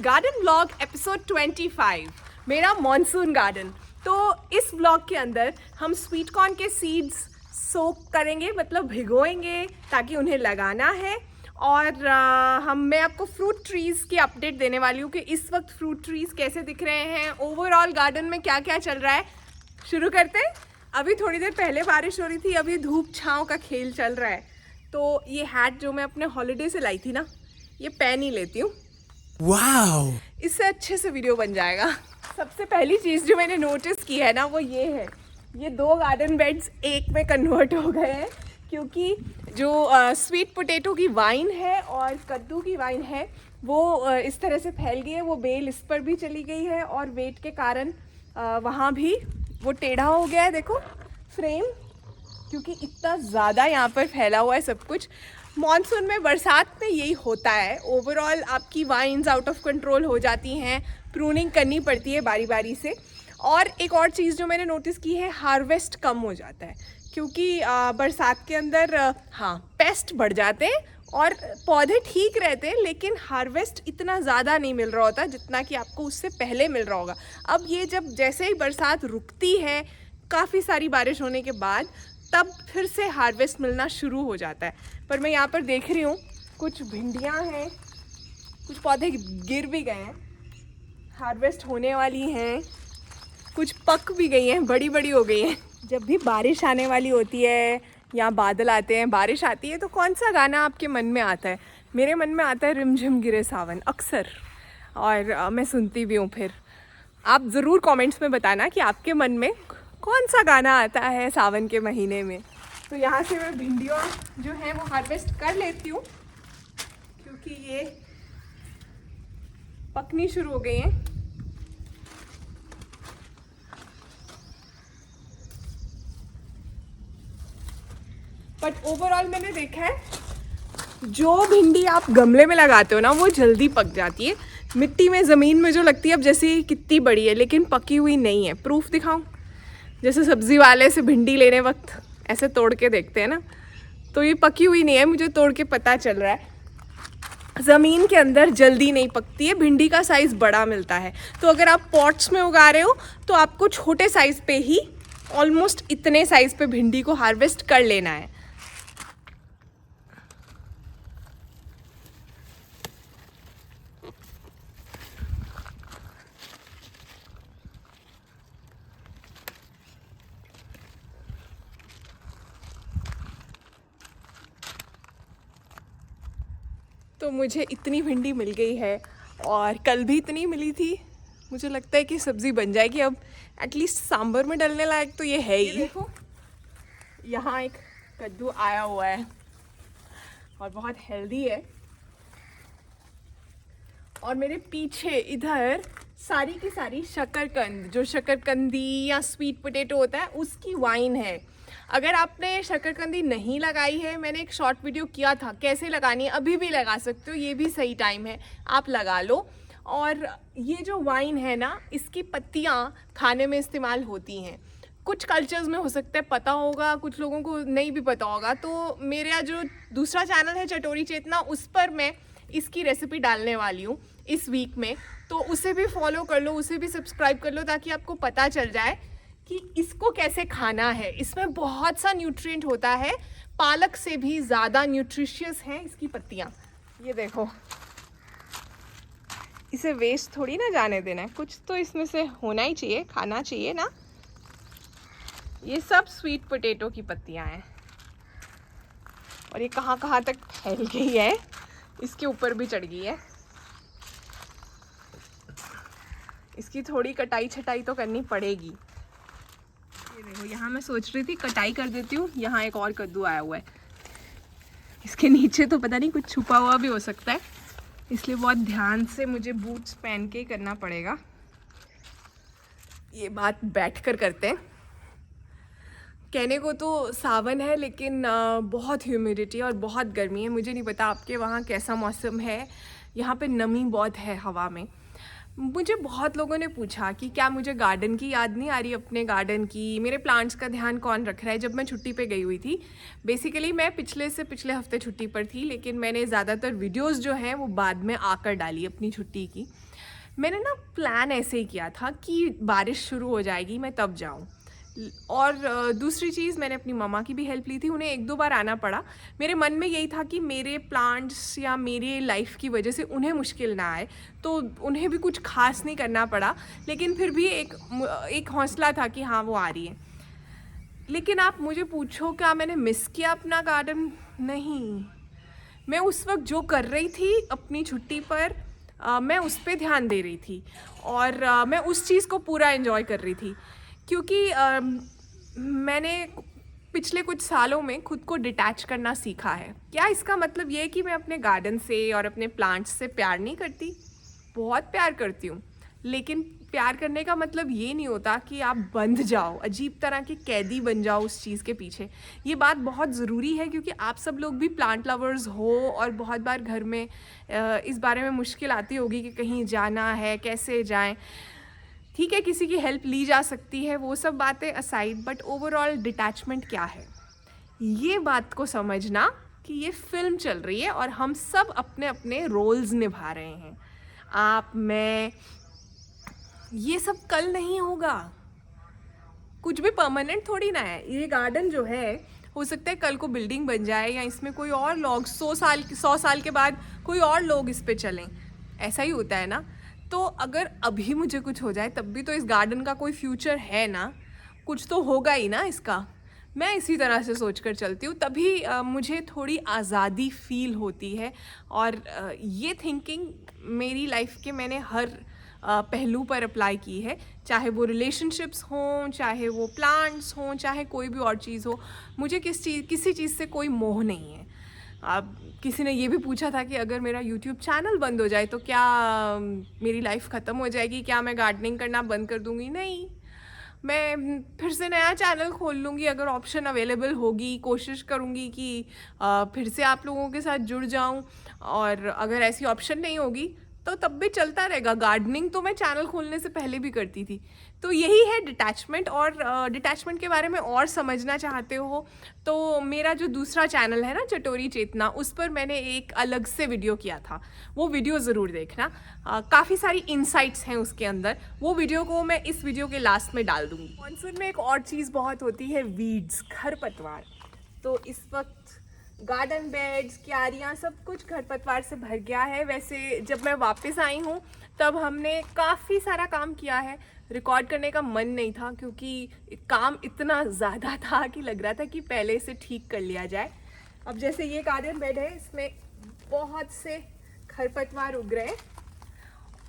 Garden blog episode 25, मेरा monsoon garden. तो इस ब्लॉग के अंदर हम स्वीट कॉर्न के सीड्स सोक करेंगे, मतलब भिगोएंगे ताकि उन्हें लगाना है। और मैं आपको फ्रूट ट्रीज़ की अपडेट देने वाली हूँ कि इस वक्त फ्रूट ट्रीज़ कैसे दिख रहे हैं, ओवरऑल गार्डन में क्या क्या चल रहा है। शुरू करते हैं। अभी थोड़ी देर पहले बारिश हो रही थी, अभी धूप छाँव का खेल चल रहा है। तो ये हैट जो मैं अपने हॉलीडे से लाई थी ना, ये पहन ही लेती हूँ। वाओ! इससे अच्छे से वीडियो बन जाएगा। सबसे पहली चीज़ जो मैंने नोटिस की है ना, वो ये है, ये दो गार्डन बेड्स एक में कन्वर्ट हो गए हैं, क्योंकि जो स्वीट पोटैटो की वाइन है और कद्दू की वाइन है वो इस तरह से फैल गई है। वो बेल इस पर भी चली गई है और वेट के कारण वहाँ भी वो टेढ़ा हो गया है। देखो फ्रेम, क्योंकि इतना ज़्यादा यहाँ पर फैला हुआ है सब कुछ। मॉनसून में, बरसात में यही होता है। ओवरऑल आपकी वाइन्स आउट ऑफ कंट्रोल हो जाती हैं, प्रूनिंग करनी पड़ती है बारी बारी से। और एक और चीज़ जो मैंने नोटिस की है, हार्वेस्ट कम हो जाता है, क्योंकि बरसात के अंदर पेस्ट बढ़ जाते हैं और पौधे ठीक रहते हैं, लेकिन हार्वेस्ट इतना ज़्यादा नहीं मिल रहा होता जितना कि आपको उससे पहले मिल रहा होगा। अब ये जब जैसे ही बरसात रुकती है, काफ़ी सारी बारिश होने के बाद, तब फिर से हार्वेस्ट मिलना शुरू हो जाता है। पर मैं यहाँ पर देख रही हूँ कुछ भिंडियाँ हैं, कुछ पौधे गिर भी गए हैं, हार्वेस्ट होने वाली हैं, कुछ पक भी गई हैं, बड़ी बड़ी हो गई हैं। जब भी बारिश आने वाली होती है या बादल आते हैं, बारिश आती है, तो कौन सा गाना आपके मन में आता है? मेरे मन में आता है रिमझिम गिरे सावन, अक्सर। और मैं सुनती भी हूँ। फिर आप ज़रूर कमेंट्स में बताना कि आपके मन में कौन सा गाना आता है सावन के महीने में। तो यहाँ से मैं भिंडियाँ जो हैं वो हार्वेस्ट कर लेती हूँ, क्योंकि ये पकनी शुरू हो गई हैं। बट ओवरऑल मैंने देखा है, जो भिंडी आप गमले में लगाते हो ना, वो जल्दी पक जाती है। मिट्टी में, ज़मीन में जो लगती है, अब जैसे कितनी बड़ी है लेकिन पकी हुई नहीं है। प्रूफ दिखाऊं? जैसे सब्ज़ी वाले से भिंडी लेने वक्त ऐसे तोड़ के देखते हैं ना, तो ये पकी हुई नहीं है, मुझे तोड़ के पता चल रहा है। ज़मीन के अंदर जल्दी नहीं पकती है, भिंडी का साइज़ बड़ा मिलता है। तो अगर आप पॉट्स में उगा रहे हो तो आपको छोटे साइज़ पे ही, ऑलमोस्ट इतने साइज़ पे भिंडी को हार्वेस्ट कर लेना है। तो मुझे इतनी भिंडी मिल गई है, और कल भी इतनी मिली थी। मुझे लगता है कि सब्ज़ी बन जाएगी अब, एटलीस्ट सांभर में डालने लायक तो ये है ही। देखो यहाँ एक कद्दू आया हुआ है और बहुत हेल्दी है। और मेरे पीछे इधर सारी की सारी शकरकंद, जो शकरकंदी या स्वीट पोटैटो होता है, उसकी वाइन है। अगर आपने शकरकंदी नहीं लगाई है, मैंने एक शॉर्ट वीडियो किया था कैसे लगानी है, अभी भी लगा सकते हो, ये भी सही टाइम है, आप लगा लो। और ये जो वाइन है ना, इसकी पत्तियाँ खाने में इस्तेमाल होती हैं। कुछ कल्चर्स में हो सकता है पता होगा, कुछ लोगों को नहीं भी पता होगा। तो मेरा जो दूसरा चैनल है चटोरी चेतना, उस पर मैं इसकी रेसिपी डालने वाली हूँ इस वीक में, तो उसे भी फॉलो कर लो, उसे भी सब्सक्राइब कर लो, ताकि आपको पता चल जाए कि इसको कैसे खाना है। इसमें बहुत सा न्यूट्रिएंट होता है, पालक से भी ज़्यादा न्यूट्रिशियस हैं इसकी पत्तियाँ। ये देखो, इसे वेस्ट थोड़ी ना जाने देना है, कुछ तो इसमें से होना ही चाहिए, खाना चाहिए ना। ये सब स्वीट पोटैटो की पत्तियाँ हैं, और ये कहाँ कहाँ तक फैल गई है, इसके ऊपर भी चढ़ गई है। इसकी थोड़ी कटाई छटाई तो करनी पड़ेगी। ये देखो, यहाँ मैं सोच रही थी कटाई कर देती हूँ, यहाँ एक और कद्दू आया हुआ है। इसके नीचे तो पता नहीं कुछ छुपा हुआ भी हो सकता है, इसलिए बहुत ध्यान से मुझे बूट्स पहन के ही करना पड़ेगा। ये बात बैठ कर करते हैं। कहने को तो सावन है, लेकिन बहुत ह्यूमिडिटी और बहुत गर्मी है। मुझे नहीं पता आपके वहाँ कैसा मौसम है, यहाँ पे नमी बहुत है हवा में। मुझे बहुत लोगों ने पूछा कि क्या मुझे गार्डन की याद नहीं आ रही, अपने गार्डन की, मेरे प्लांट्स का ध्यान कौन रख रहा है। जब मैं छुट्टी पे गई हुई थी, बेसिकली मैं पिछले से पिछले हफ्ते छुट्टी पर थी, लेकिन मैंने ज़्यादातर वीडियोस जो हैं वो बाद में आकर डाली अपनी छुट्टी की। मैंने ना प्लान ऐसे ही किया था कि बारिश शुरू हो जाएगी मैं तब जाऊँ। और दूसरी चीज़, मैंने अपनी मम्मा की भी हेल्प ली थी, उन्हें 1-2 बार आना पड़ा। मेरे मन में यही था कि मेरे प्लांट्स या मेरे लाइफ की वजह से उन्हें मुश्किल ना आए, तो उन्हें भी कुछ खास नहीं करना पड़ा, लेकिन फिर भी एक हौसला था कि हाँ वो आ रही है। लेकिन आप मुझे पूछो क्या मैंने मिस किया अपना गार्डन? नहीं, मैं उस वक्त जो कर रही थी अपनी छुट्टी पर, मैं उस पर ध्यान दे रही थी और मैं उस चीज़ को पूरा एंजॉय कर रही थी, क्योंकि मैंने पिछले कुछ सालों में खुद को डिटैच करना सीखा है। क्या इसका मतलब ये है कि मैं अपने गार्डन से और अपने प्लांट्स से प्यार नहीं करती? बहुत प्यार करती हूँ, लेकिन प्यार करने का मतलब ये नहीं होता कि आप बंध जाओ, अजीब तरह के कैदी बन जाओ उस चीज़ के पीछे। ये बात बहुत ज़रूरी है, क्योंकि आप सब लोग भी प्लांट लवर्स हो और बहुत बार घर में इस बारे में मुश्किल आती होगी कि कहीं जाना है, कैसे जाएं। ठीक है, किसी की हेल्प ली जा सकती है, वो सब बातें असाइड, बट ओवरऑल डिटैचमेंट क्या है, ये बात को समझना कि ये फिल्म चल रही है और हम सब अपने अपने रोल्स निभा रहे हैं। आप, मैं, ये सब कल नहीं होगा, कुछ भी परमानेंट थोड़ी ना है। ये गार्डन जो है, हो सकता है कल को बिल्डिंग बन जाए या इसमें कोई और लोग 100 साल के बाद कोई और लोग इस पे चलें, ऐसा ही होता है ना। तो अगर अभी मुझे कुछ हो जाए तब भी तो इस गार्डन का कोई फ्यूचर है ना, कुछ तो होगा ही ना इसका। मैं इसी तरह से सोच कर चलती हूँ, तभी मुझे थोड़ी आज़ादी फील होती है। और ये थिंकिंग मेरी लाइफ के मैंने हर पहलू पर अप्लाई की है, चाहे वो रिलेशनशिप्स हों, चाहे वो प्लांट्स हों, चाहे कोई भी और चीज़ हो। मुझे किसी चीज़ से कोई मोह नहीं है। अब किसी ने ये भी पूछा था कि अगर मेरा यूट्यूब चैनल बंद हो जाए तो क्या मेरी लाइफ ख़त्म हो जाएगी, क्या मैं गार्डनिंग करना बंद कर दूँगी? नहीं, मैं फिर से नया चैनल खोल लूँगी अगर ऑप्शन अवेलेबल होगी। कोशिश करूँगी कि फिर से आप लोगों के साथ जुड़ जाऊँ, और अगर ऐसी ऑप्शन नहीं होगी तो तब भी चलता रहेगा। गार्डनिंग तो मैं चैनल खोलने से पहले भी करती थी। तो यही है डिटैचमेंट। और डिटैचमेंट के बारे में और समझना चाहते हो तो मेरा जो दूसरा चैनल है ना, चटोरी चेतना, उस पर मैंने एक अलग से वीडियो किया था, वो वीडियो ज़रूर देखना। काफ़ी सारी इंसाइट्स हैं उसके अंदर। वो वीडियो को मैं इस वीडियो के लास्ट में डाल दूँगी। मानसून में एक और चीज़ बहुत होती है, वीड्स, खरपतवार। तो इस वक्त गार्डन बेड्स, क्यारियाँ, सब कुछ खरपतवार से भर गया है। वैसे जब मैं वापस आई हूँ तब हमने काफ़ी सारा काम किया है। रिकॉर्ड करने का मन नहीं था क्योंकि काम इतना ज़्यादा था कि लग रहा था कि पहले इसे ठीक कर लिया जाए। अब जैसे ये गार्डन बेड है, इसमें बहुत से खरपतवार उग रहे हैं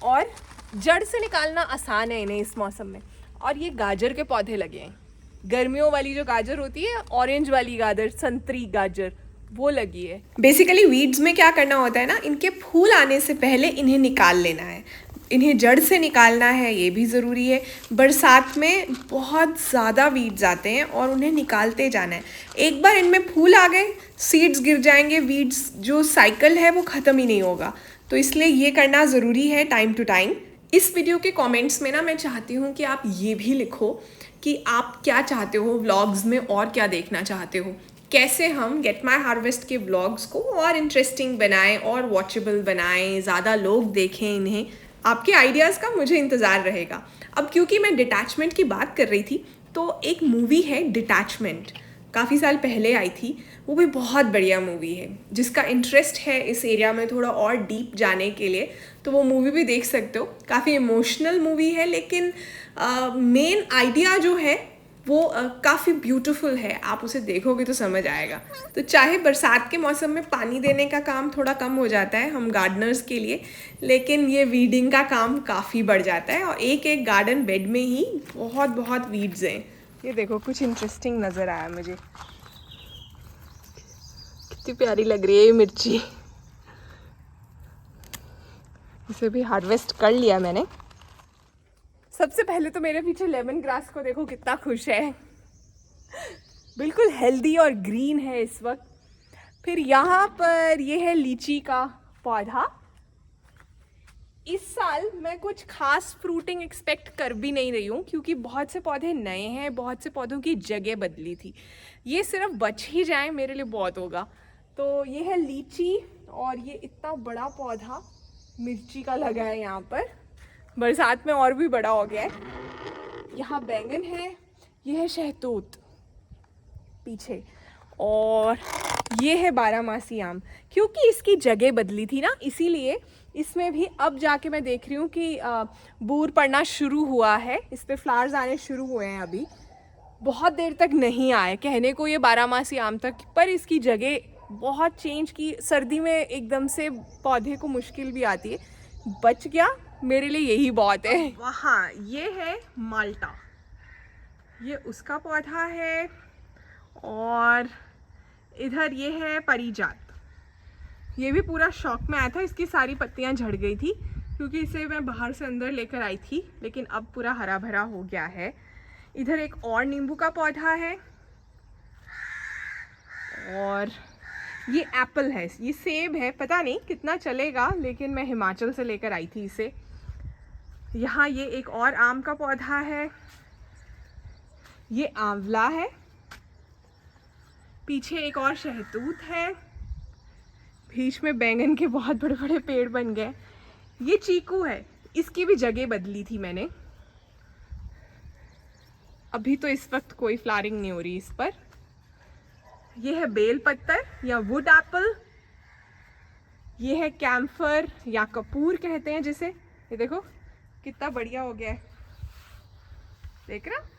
और जड़ से निकालना आसान है इन्हें इस मौसम में। और ये गाजर के पौधे लगे हैं, गर्मियों वाली जो गाजर होती है, ऑरेंज वाली गाजर, संतरी गाजर, वो लगी है। बेसिकली वीड्स में क्या करना होता है ना, इनके फूल आने से पहले इन्हें निकाल लेना है, इन्हें जड़ से निकालना है, ये भी ज़रूरी है। बरसात में बहुत ज़्यादा वीड्स आते हैं और उन्हें निकालते जाना है। एक बार इनमें फूल आ गए, सीड्स गिर जाएंगे, वीड्स जो साइकिल है वो ख़त्म ही नहीं होगा। तो इसलिए ये करना ज़रूरी है टाइम टू टाइम। इस वीडियो के कमेंट्स में ना मैं चाहती हूँ कि आप ये भी लिखो कि आप क्या चाहते हो व्लॉग्स में, और क्या देखना चाहते हो, कैसे हम गेट माई हार्वेस्ट के व्लॉग्स को और इंटरेस्टिंग बनाएं और वॉचेबल बनाएं, ज़्यादा लोग देखें इन्हें। आपके आइडियाज़ का मुझे इंतज़ार रहेगा। अब क्योंकि मैं डिटैचमेंट की बात कर रही थी, तो एक मूवी है डिटैचमेंट, काफ़ी साल पहले आई थी, वो भी बहुत बढ़िया मूवी है। जिसका इंटरेस्ट है इस एरिया में थोड़ा और डीप जाने के लिए तो वो मूवी भी देख सकते हो। काफ़ी इमोशनल मूवी है, लेकिन मेन आइडिया जो है वो काफ़ी ब्यूटीफुल है। आप उसे देखोगे तो समझ आएगा। तो चाहे बरसात के मौसम में पानी देने का काम थोड़ा कम हो जाता है हम गार्डनर्स के लिए, लेकिन ये वीडिंग का काम काफ़ी बढ़ जाता है और एक एक गार्डन बेड में ही बहुत बहुत वीड्स हैं। ये देखो, कुछ इंटरेस्टिंग नज़र आया मुझे, कितनी प्यारी लग रही है ये मिर्ची। इसे भी हार्वेस्ट कर लिया मैंने। सबसे पहले तो मेरे पीछे लेमन ग्रास को देखो, कितना खुश है, बिल्कुल हेल्दी और ग्रीन है इस वक्त। फिर यहाँ पर ये है लीची का पौधा, इस साल मैं कुछ खास फ्रूटिंग एक्सपेक्ट कर भी नहीं रही हूँ, क्योंकि बहुत से पौधे नए हैं, बहुत से पौधों की जगह बदली थी। ये सिर्फ बच ही जाए मेरे लिए बहुत होगा। तो ये है लीची, और ये इतना बड़ा पौधा मिर्ची का लगा है यहाँ पर, बरसात में और भी बड़ा हो गया है। यहाँ बैंगन है, ये है शहतूत पीछे, और ये है बारहमासी आम। क्योंकि इसकी जगह बदली थी ना, इसीलिए इसमें भी अब जाके मैं देख रही हूँ कि बूर पड़ना शुरू हुआ है, इस पे फ्लावर्स आने शुरू हुए हैं। अभी बहुत देर तक नहीं आए कहने को ये बारहमासी आम तक, पर इसकी जगह बहुत चेंज की। सर्दी में एकदम से पौधे को मुश्किल भी आती है। बच गया, मेरे लिए यही बहुत है। वहाँ ये है माल्टा, ये उसका पौधा है, और इधर ये है परिजात। ये भी पूरा शौक में आया था, इसकी सारी पत्तियां झड़ गई थी क्योंकि इसे मैं बाहर से अंदर लेकर आई थी, लेकिन अब पूरा हरा भरा हो गया है। इधर एक और नींबू का पौधा है, और ये एप्पल है, ये सेब है, पता नहीं कितना चलेगा, लेकिन मैं हिमाचल से लेकर आई थी इसे। यहाँ ये एक और आम का पौधा है, ये आंवला है, पीछे एक और शहतूत है, बीच में बैंगन के बहुत बड़े बड़े पेड़ बन गए। ये चीकू है, इसकी भी जगह बदली थी मैंने। अभी तो इस वक्त कोई फ्लावरिंग नहीं हो रही इस पर। ये है बेल पत्तर या वुड एप्पल, ये है कैम्फर या कपूर कहते हैं जिसे। ये देखो कितना बढ़िया हो गया है, देख रहा।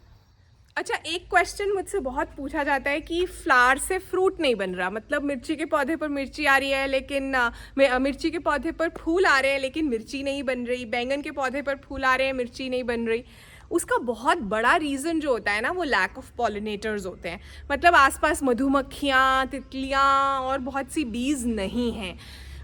अच्छा, एक क्वेश्चन मुझसे बहुत पूछा जाता है कि फ्लावर से फ्रूट नहीं बन रहा, मतलब मिर्ची के पौधे पर मिर्ची आ रही है लेकिन मिर्ची के पौधे पर फूल आ रहे हैं लेकिन मिर्ची नहीं बन रही, बैंगन के पौधे पर फूल आ रहे हैं मिर्ची नहीं बन रही। उसका बहुत बड़ा रीज़न जो होता है ना, वो लैक ऑफ पॉलिनेटर्स होते हैं। मतलब आसपास मधुमक्खियाँ, तितलियाँ और बहुत सी बीज नहीं हैं।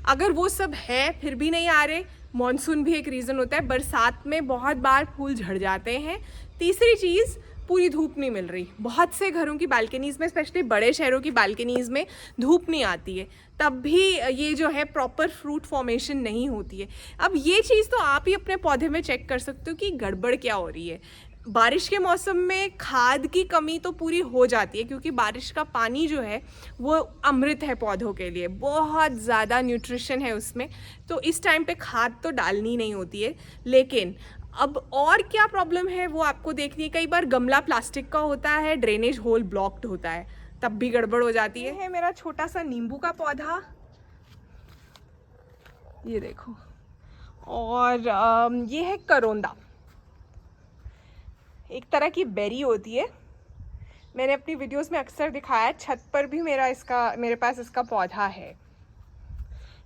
अगर वो सब है फिर भी नहीं आ रहे, मॉनसून भी एक रीज़न होता है। बरसात में बहुत बार फूल झड़ जाते हैं। तीसरी चीज़, पूरी धूप नहीं मिल रही। बहुत से घरों की बालकनीज़ में, स्पेशली बड़े शहरों की बालकनीज़ में धूप नहीं आती है, तब भी ये जो है प्रॉपर फ्रूट फॉर्मेशन नहीं होती है। अब ये चीज़ तो आप ही अपने पौधे में चेक कर सकते हो कि गड़बड़ क्या हो रही है। बारिश के मौसम में खाद की कमी तो पूरी हो जाती है, क्योंकि बारिश का पानी जो है वो अमृत है पौधों के लिए, बहुत ज़्यादा न्यूट्रिशन है उसमें। तो इस टाइम पे खाद तो डालनी नहीं होती है। लेकिन अब और क्या प्रॉब्लम है वो आपको देखनी है। कई बार गमला प्लास्टिक का होता है, ड्रेनेज होल ब्लॉक्ड होता है, तब भी गड़बड़ हो जाती है। मेरा छोटा सा नींबू का पौधा, ये देखो, और ये है करोंदा, एक तरह की बेरी होती है। मैंने अपनी वीडियोस में अक्सर दिखाया है, छत पर भी मेरे पास इसका पौधा है।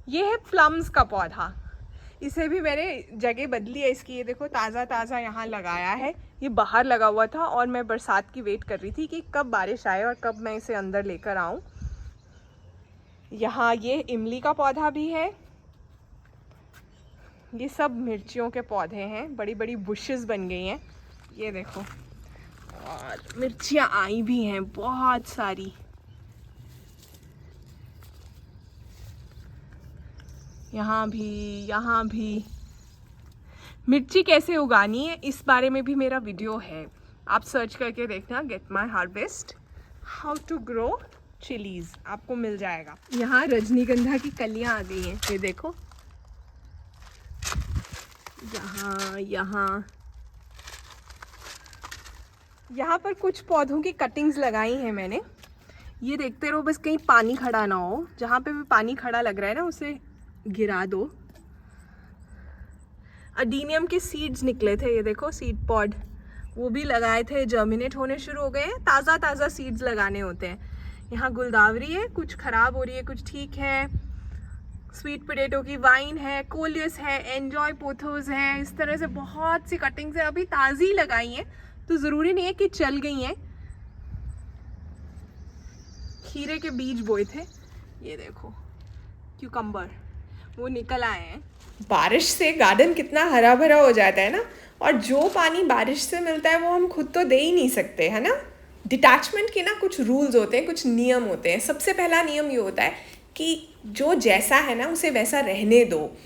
ये है प्लम्स का पौधा, इसे भी मैंने जगह बदली है इसकी। ये देखो ताज़ा ताज़ा यहाँ लगाया है, ये बाहर लगा हुआ था और मैं बरसात की वेट कर रही थी कि कब बारिश आए और कब मैं इसे अंदर लेकर आऊँ। यहाँ ये इमली का पौधा भी है। ये सब मिर्चियों के पौधे हैं, बड़ी बड़ी बुशेस बन गई हैं, ये देखो, और मिर्चियाँ आई भी हैं बहुत सारी। यहाँ भी। मिर्ची कैसे उगानी है इस बारे में भी मेरा वीडियो है, आप सर्च करके देखना, get my harvest how to grow chillies, आपको मिल जाएगा। यहाँ रजनीगंधा की कलियाँ आ गई हैं, ये देखो, यहाँ पर कुछ पौधों की कटिंग्स लगाई हैं मैंने। ये देखते रहो, बस कहीं पानी खड़ा ना हो, जहाँ पे भी पानी खड़ा लग रहा है ना उसे गिरा दो। अडीनियम के सीड्स निकले थे, ये देखो सीड पॉड, वो भी लगाए थे, जर्मिनेट होने शुरू हो गए हैं। ताज़ा ताज़ा सीड्स लगाने होते हैं। यहाँ गुलदावरी है, कुछ ख़राब हो रही है, कुछ ठीक है। स्वीट पोटैटो की वाइन है, कोलियस है, एंजॉय पोथोस हैं, इस तरह से बहुत सी कटिंग्स हैं, अभी ताज़ी लगाई हैं, तो ज़रूरी नहीं है कि चल गई हैं। खीरे के बीज बोए थे, ये देखो क्यूकम्बर, वो निकल आए हैं। बारिश से गार्डन कितना हरा भरा हो जाता है ना, और जो पानी बारिश से मिलता है वो हम खुद तो दे ही नहीं सकते, है ना। डिटैचमेंट के ना कुछ रूल्स होते हैं, कुछ नियम होते हैं। सबसे पहला नियम ये होता है कि जो जैसा है ना उसे वैसा रहने दो,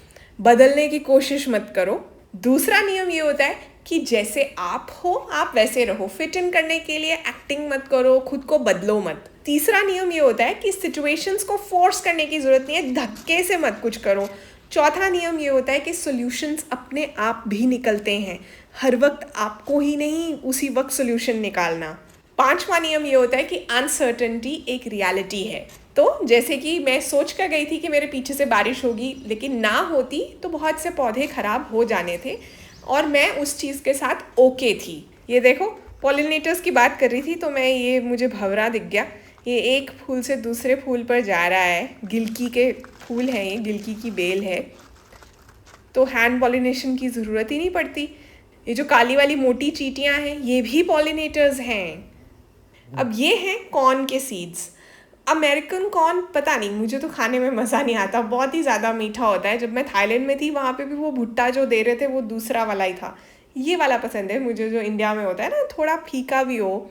बदलने की कोशिश मत करो। दूसरा नियम ये होता है कि जैसे आप हो आप वैसे रहो। फिट इन करने के लिए एक्टिंग मत करो, खुद को बदलो मत। तीसरा नियम ये होता है कि सिचुएशंस को फोर्स करने की ज़रूरत नहीं है, धक्के से मत कुछ करो। चौथा नियम ये होता है कि सॉल्यूशंस अपने आप भी निकलते हैं, हर वक्त आपको ही नहीं उसी वक्त सॉल्यूशन निकालना। पांचवा नियम ये होता है कि अनसर्टेनिटी एक रियलिटी है। तो जैसे कि मैं सोच कर गई थी कि मेरे पीछे से बारिश होगी, लेकिन ना होती तो बहुत से पौधे ख़राब हो जाने थे और मैं उस चीज़ के साथ ओके थी। ये देखो पॉलिनेटर्स की बात कर रही थी तो मुझे भंवरा दिख गया। ये एक फूल से दूसरे फूल पर जा रहा है। गिलकी के फूल हैं, ये गिलकी की बेल है, तो हैंड पॉलिनेशन की ज़रूरत ही नहीं पड़ती। ये जो काली वाली मोटी चींटियाँ हैं ये भी पॉलिनेटर्स हैं। अब ये हैं कॉर्न के सीड्स। अमेरिकन कॉर्न पता नहीं, मुझे तो खाने में मज़ा नहीं आता, बहुत ही ज़्यादा मीठा होता है। जब मैं थाईलैंड में थी वहाँ पे भी वो भुट्टा जो दे रहे थे वो दूसरा वाला ही था। ये वाला पसंद है मुझे, जो इंडिया में होता है ना, थोड़ा फीका भी हो।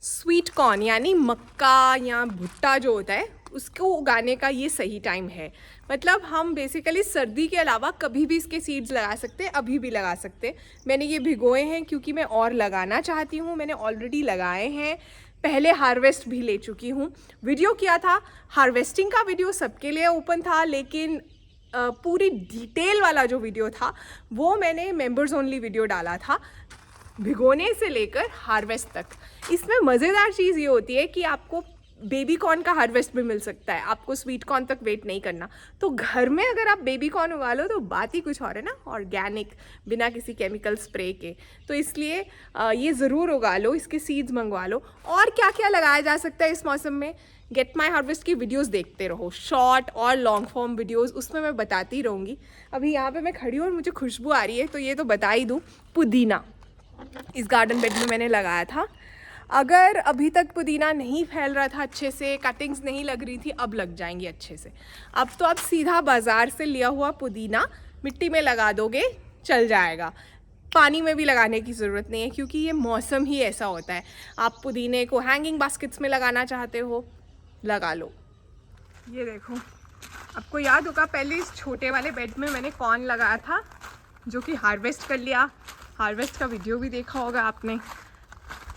स्वीट कॉर्न यानी मक्का या भुट्टा जो होता है उसको उगाने का ये सही टाइम है। मतलब हम बेसिकली सर्दी के अलावा कभी भी इसके सीड्स लगा सकते हैं, अभी भी लगा सकते हैं। मैंने ये भिगोए हैं क्योंकि मैं और लगाना चाहती हूँ। मैंने ऑलरेडी लगाए हैं, पहले हार्वेस्ट भी ले चुकी हूँ। वीडियो किया था हार्वेस्टिंग का, वीडियो सबके लिए ओपन था, लेकिन पूरी डिटेल वाला जो वीडियो था वो मैंने मेंबर्स ओनली वीडियो डाला था, भिगोने से लेकर हार्वेस्ट तक। इसमें मज़ेदार चीज़ ये होती है कि आपको बेबी कॉर्न का हार्वेस्ट भी मिल सकता है, आपको स्वीट कॉर्न तक वेट नहीं करना। तो घर में अगर आप बेबी कॉर्न उगा लो तो बात ही कुछ और है ना, ऑर्गेनिक, बिना किसी केमिकल स्प्रे के। तो इसलिए ये ज़रूर उगा लो, इसके सीड्स मंगवा लो। और क्या क्या लगाया जा सकता है इस मौसम में, गेट माई हार्वेस्ट की वीडियोस देखते रहो, शॉर्ट और लॉन्ग फॉर्म वीडियोस, उसमें मैं बताती रहूँगी। अभी यहाँ पे मैं खड़ी हूँ और मुझे खुशबू आ रही है, तो ये तो बता ही दूँ, पुदीना इस गार्डन बेड में मैंने लगाया था। अगर अभी तक पुदीना नहीं फैल रहा था अच्छे से, कटिंग्स नहीं लग रही थी, अब लग जाएंगी अच्छे से। अब तो आप सीधा बाज़ार से लिया हुआ पुदीना मिट्टी में लगा दोगे, चल जाएगा। पानी में भी लगाने की ज़रूरत नहीं है क्योंकि ये मौसम ही ऐसा होता है। आप पुदीने को हैंगिंग बास्केट्स में लगाना चाहते हो, लगा लो। ये देखो, आपको याद होगा पहले इस छोटे वाले बेड में मैंने कॉर्न लगाया था जो कि हार्वेस्ट कर लिया। हार्वेस्ट का वीडियो भी देखा होगा आपने।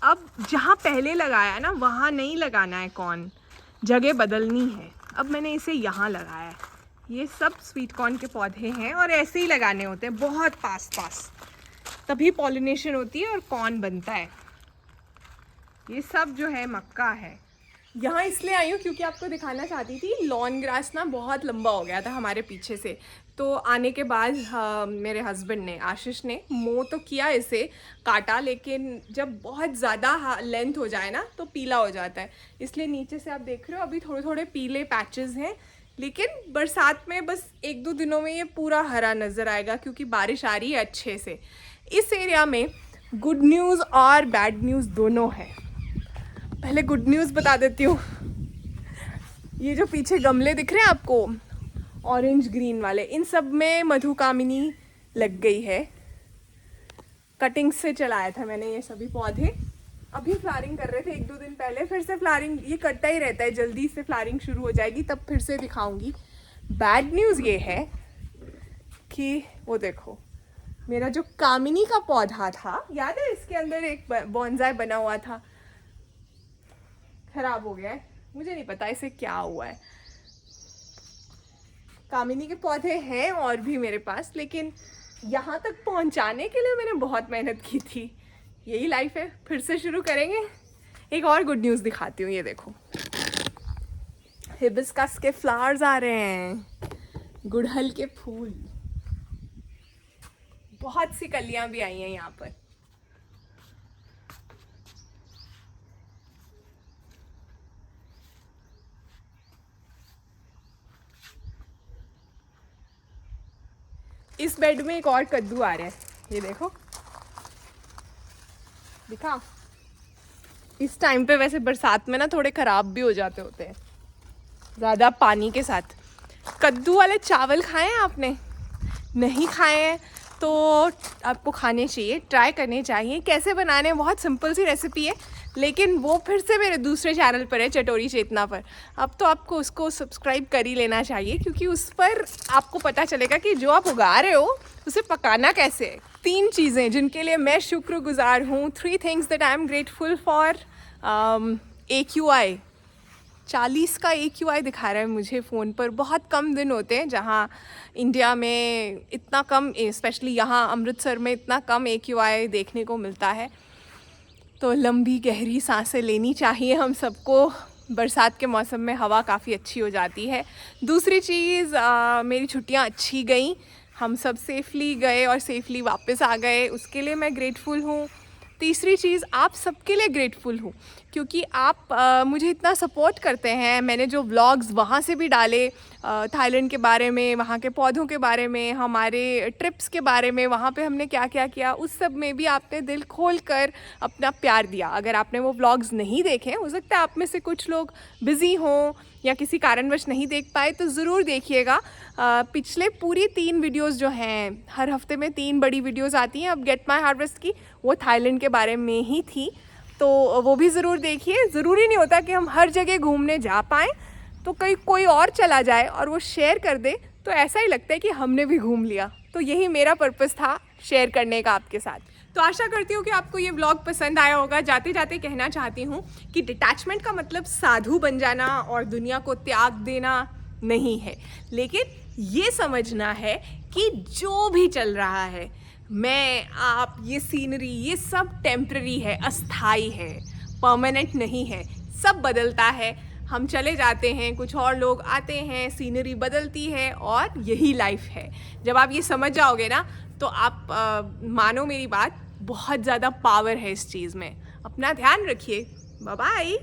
अब जहाँ पहले लगाया ना वहाँ नहीं लगाना है कॉर्न, जगह बदलनी है। अब मैंने इसे यहाँ लगाया है। ये सब स्वीट कॉर्न के पौधे हैं और ऐसे ही लगाने होते हैं, बहुत पास पास, तभी पॉलिनेशन होती है और कॉर्न बनता है। ये सब जो है मक्का है। यहाँ इसलिए आई हूँ क्योंकि आपको दिखाना चाहती थी, लॉन ग्रास ना बहुत लंबा हो गया था हमारे पीछे से। तो आने के बाद मेरे हस्बैंड ने, आशीष ने, मोह तो किया, इसे काटा, लेकिन जब बहुत ज़्यादा लेंथ हो जाए ना तो पीला हो जाता है। इसलिए नीचे से आप देख रहे हो अभी थोड़े थोड़े पीले पैचेस हैं, लेकिन बरसात में बस 1-2 दिनों में ये पूरा हरा नज़र आएगा क्योंकि बारिश आ रही है अच्छे से। इस एरिया में गुड न्यूज़ और बैड न्यूज़ दोनों है। पहले गुड न्यूज़ बता देती हूँ। ये जो पीछे गमले दिख रहे हैं आपको, ऑरेंज ग्रीन वाले, इन सब में मधुकामिनी लग गई है। कटिंग से चलाया था मैंने ये सभी पौधे। अभी फ्लावरिंग कर रहे थे 1-2 दिन पहले, फिर से फ्लावरिंग, ये करता ही रहता है, जल्दी से फ्लावरिंग शुरू हो जाएगी तब फिर से दिखाऊंगी। बैड न्यूज़ ये है कि वो देखो, मेरा जो कामिनी का पौधा था, याद है इसके अंदर एक बॉन्जाई बना हुआ था, खराब हो गया है। मुझे नहीं पता इसे क्या हुआ है। कामिनी के पौधे हैं और भी मेरे पास, लेकिन यहाँ तक पहुँचाने के लिए मैंने बहुत मेहनत की थी। यही लाइफ है, फिर से शुरू करेंगे। एक और गुड न्यूज़ दिखाती हूँ, ये देखो, हिबिस्कस के फ्लावर्स आ रहे हैं, गुड़हल के फूल, बहुत सी कलियाँ भी आई हैं यहाँ पर। इस बेड में एक और कद्दू आ रहा है, ये देखो, दिखा। इस टाइम पे वैसे बरसात में ना थोड़े ख़राब भी हो जाते होते हैं ज़्यादा पानी के साथ। कद्दू वाले चावल खाए हैं आपने? नहीं खाए हैं तो आपको खाने चाहिए, ट्राई करने चाहिए। कैसे बनाने, बहुत सिंपल सी रेसिपी है, लेकिन वो फिर से मेरे दूसरे चैनल पर है, चटोरी चेतना पर। अब तो आपको उसको सब्सक्राइब कर ही लेना चाहिए, क्योंकि उस पर आपको पता चलेगा कि जो आप उगा रहे हो उसे पकाना कैसे है। 3 चीज़ें जिनके लिए मैं शुक्रगुजार हूँ, 3 things that I am grateful for. AQI 40 का AQI दिखा रहा है मुझे फ़ोन पर। बहुत कम दिन होते हैं जहाँ इंडिया में इतना कम, स्पेशली यहाँ अमृतसर में इतना कम AQI देखने को मिलता है। तो लंबी गहरी सांसें लेनी चाहिए हम सबको। बरसात के मौसम में हवा काफ़ी अच्छी हो जाती है। दूसरी चीज़, मेरी छुट्टियाँ अच्छी गई, हम सब सेफली गए और सेफली वापस आ गए, उसके लिए मैं ग्रेटफुल हूँ। तीसरी चीज़, आप सबके लिए ग्रेटफुल हूँ, क्योंकि आप मुझे इतना सपोर्ट करते हैं। मैंने जो व्लॉग्स वहाँ से भी डाले, थाईलैंड के बारे में, वहाँ के पौधों के बारे में, हमारे ट्रिप्स के बारे में, वहाँ पे हमने क्या क्या किया, उस सब में भी आपने दिल खोल कर अपना प्यार दिया। अगर आपने वो व्लॉग्स नहीं देखे, हो सकता है आप में से कुछ लोग बिज़ी हों या किसी कारणवश नहीं देख पाए, तो ज़रूर देखिएगा। पिछले पूरी 3 वीडियोस जो हैं, हर हफ्ते में 3 बड़ी वीडियोस आती हैं। अब गेट माय हार्वेस्ट की वो थाईलैंड के बारे में ही थी, तो वो भी ज़रूर देखिए। ज़रूरी नहीं होता कि हम हर जगह घूमने जा पाएँ, तो कोई और चला जाए और वो शेयर कर दे, तो ऐसा ही लगता है कि हमने भी घूम लिया। तो यही मेरा पर्पस था शेयर करने का आपके साथ। तो आशा करती हूँ कि आपको ये व्लॉग पसंद आया होगा। जाते जाते कहना चाहती हूँ कि डिटैचमेंट का मतलब साधु बन जाना और दुनिया को त्याग देना नहीं है, लेकिन ये समझना है कि जो भी चल रहा है, मैं, आप, ये सीनरी, ये सब टेम्पररी है, अस्थाई है, परमानेंट नहीं है। सब बदलता है, हम चले जाते हैं, कुछ और लोग आते हैं, सीनरी बदलती है, और यही लाइफ है। जब आप ये समझ जाओगे ना, तो आप मानो मेरी बात, बहुत ज़्यादा पावर है इस चीज़ में। अपना ध्यान रखिए। Bye bye.